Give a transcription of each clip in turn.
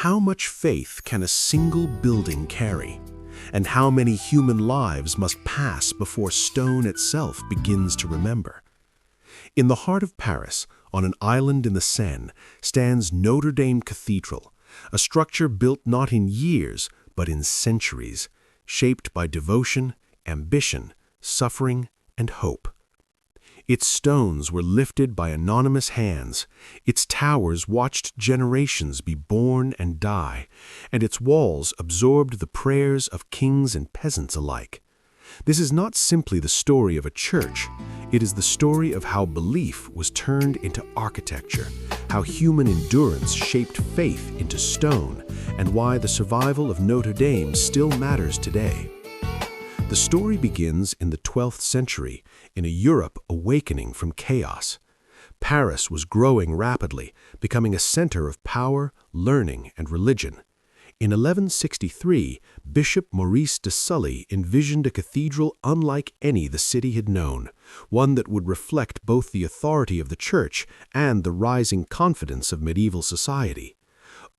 How much faith can a single building carry? And how many human lives must pass before stone itself begins to remember? In the heart of Paris, on an island in the Seine, stands Notre Dame Cathedral, a structure built not in years, but in centuries, shaped by devotion, ambition, suffering, and hope. Its stones were lifted by anonymous hands, its towers watched generations be born and die, and its walls absorbed the prayers of kings and peasants alike. This is not simply the story of a church, it is the story of how belief was turned into architecture, how human endurance shaped faith into stone, and why the survival of Notre Dame still matters today. The story begins in the 12th century, in a Europe awakening from chaos. Paris was growing rapidly, becoming a center of power, learning, and religion. In 1163, Bishop Maurice de Sully envisioned a cathedral unlike any the city had known, one that would reflect both the authority of the church and the rising confidence of medieval society.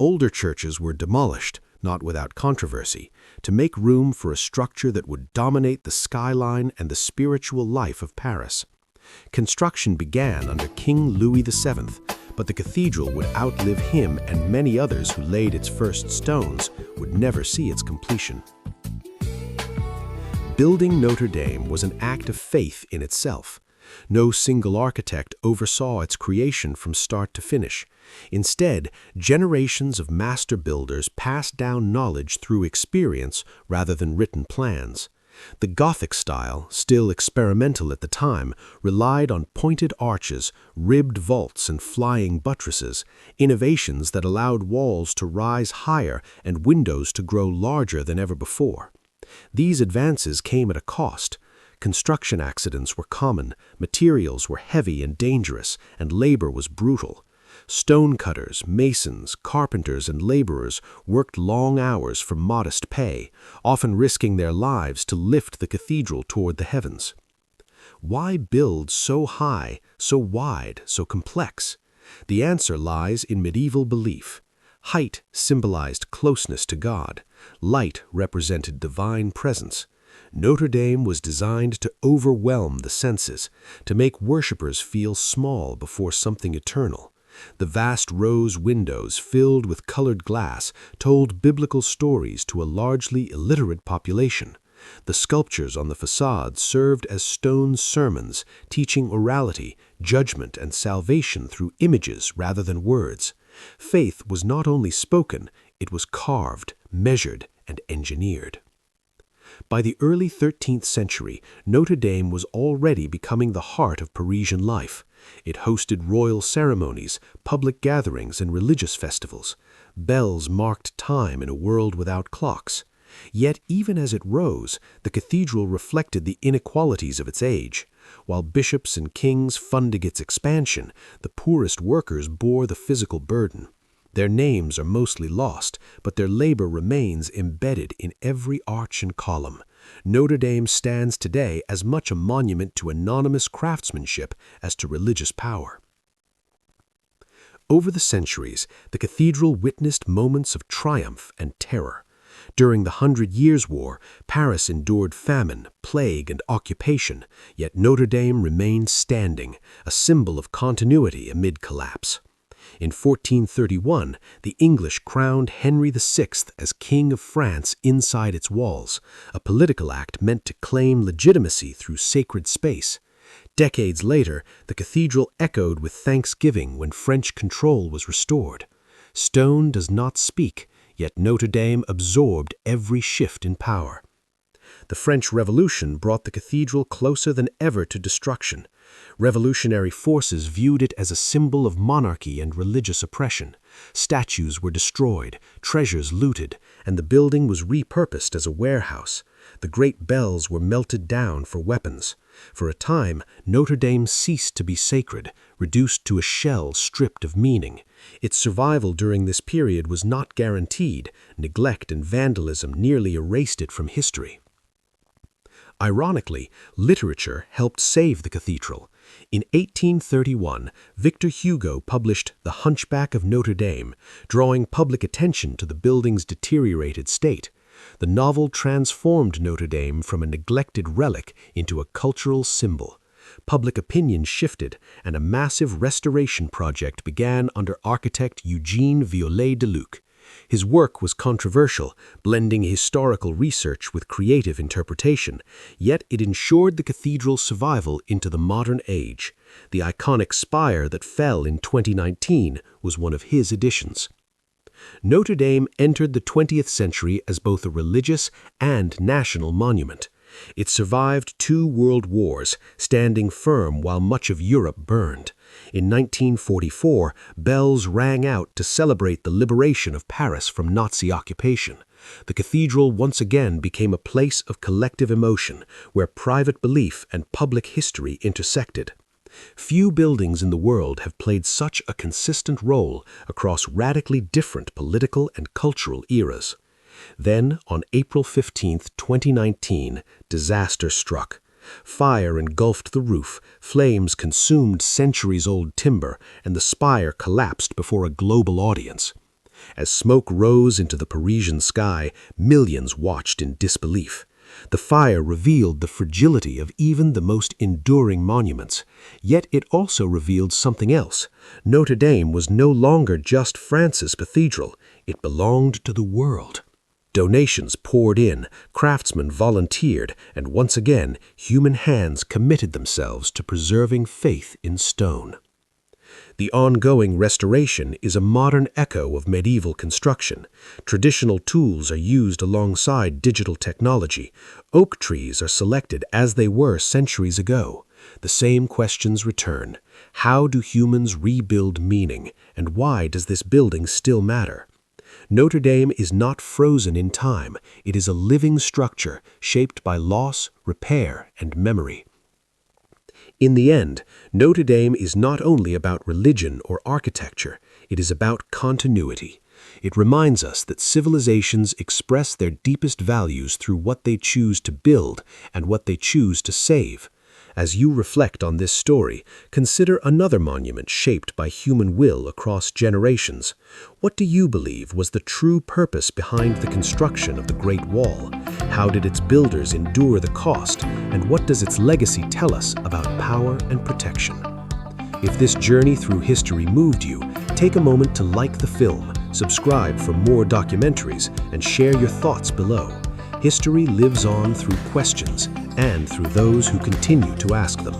Older churches were demolished, not without controversy, to make room for a structure that would dominate the skyline and the spiritual life of Paris. Construction began under King Louis VII, but the cathedral would outlive him, and many others who laid its first stones would never see its completion. Building Notre Dame was an act of faith in itself. No single architect oversaw its creation from start to finish. Instead, generations of master builders passed down knowledge through experience rather than written plans. The Gothic style, still experimental at the time, relied on pointed arches, ribbed vaults, and flying buttresses, innovations that allowed walls to rise higher and windows to grow larger than ever before. These advances came at a cost. Construction accidents were common, materials were heavy and dangerous, and labor was brutal. Stonecutters, masons, carpenters, and laborers worked long hours for modest pay, often risking their lives to lift the cathedral toward the heavens. Why build so high, so wide, so complex? The answer lies in medieval belief. Height symbolized closeness to God. Light represented divine presence. Notre Dame was designed to overwhelm the senses, to make worshippers feel small before something eternal. The vast rose windows filled with colored glass told biblical stories to a largely illiterate population. The sculptures on the facade served as stone sermons, teaching orality, judgment, and salvation through images rather than words. Faith was not only spoken, it was carved, measured, and engineered. By the early 13th century, Notre Dame was already becoming the heart of Parisian life. It hosted royal ceremonies, public gatherings, and religious festivals. Bells marked time in a world without clocks. Yet even as it rose, the cathedral reflected the inequalities of its age. While bishops and kings funded its expansion, the poorest workers bore the physical burden. Their names are mostly lost, but their labor remains embedded in every arch and column. Notre Dame stands today as much a monument to anonymous craftsmanship as to religious power. Over the centuries, the cathedral witnessed moments of triumph and terror. During the 100 Years' War, Paris endured famine, plague, and occupation, yet Notre Dame remained standing, a symbol of continuity amid collapse. In 1431, the English crowned Henry VI as King of France inside its walls, a political act meant to claim legitimacy through sacred space. Decades later, the cathedral echoed with thanksgiving when French control was restored. Stone does not speak, yet Notre Dame absorbed every shift in power. The French Revolution brought the cathedral closer than ever to destruction. Revolutionary forces viewed it as a symbol of monarchy and religious oppression. Statues were destroyed, treasures looted, and the building was repurposed as a warehouse. The great bells were melted down for weapons. For a time, Notre Dame ceased to be sacred, reduced to a shell stripped of meaning. Its survival during this period was not guaranteed. Neglect and vandalism nearly erased it from history. Ironically, literature helped save the cathedral. In 1831, Victor Hugo published The Hunchback of Notre Dame, drawing public attention to the building's deteriorated state. The novel transformed Notre Dame from a neglected relic into a cultural symbol. Public opinion shifted, and a massive restoration project began under architect Eugene Viollet-le-Duc. His work was controversial, blending historical research with creative interpretation, yet it ensured the cathedral's survival into the modern age. The iconic spire that fell in 2019 was one of his additions. Notre Dame entered the 20th century as both a religious and national monument. It survived 2 world wars, standing firm while much of Europe burned. In 1944, bells rang out to celebrate the liberation of Paris from Nazi occupation. The cathedral once again became a place of collective emotion, where private belief and public history intersected. Few buildings in the world have played such a consistent role across radically different political and cultural eras. Then, on April 15, 2019, disaster struck. Fire engulfed the roof, flames consumed centuries-old timber, and the spire collapsed before a global audience. As smoke rose into the Parisian sky, millions watched in disbelief. The fire revealed the fragility of even the most enduring monuments. Yet it also revealed something else. Notre Dame was no longer just France's cathedral. It belonged to the world. Donations poured in, craftsmen volunteered, and once again, human hands committed themselves to preserving faith in stone. The ongoing restoration is a modern echo of medieval construction. Traditional tools are used alongside digital technology. Oak trees are selected as they were centuries ago. The same questions return. How do humans rebuild meaning, and why does this building still matter? Notre Dame is not frozen in time. It is a living structure shaped by loss, repair, and memory. In the end, Notre Dame is not only about religion or architecture, it is about continuity. It reminds us that civilizations express their deepest values through what they choose to build and what they choose to save. As you reflect on this story, consider another monument shaped by human will across generations. What do you believe was the true purpose behind the construction of the Great Wall? How did its builders endure the cost? And what does its legacy tell us about power and protection? If this journey through history moved you, take a moment to like the film, subscribe for more documentaries, and share your thoughts below. History lives on through questions and through those who continue to ask them.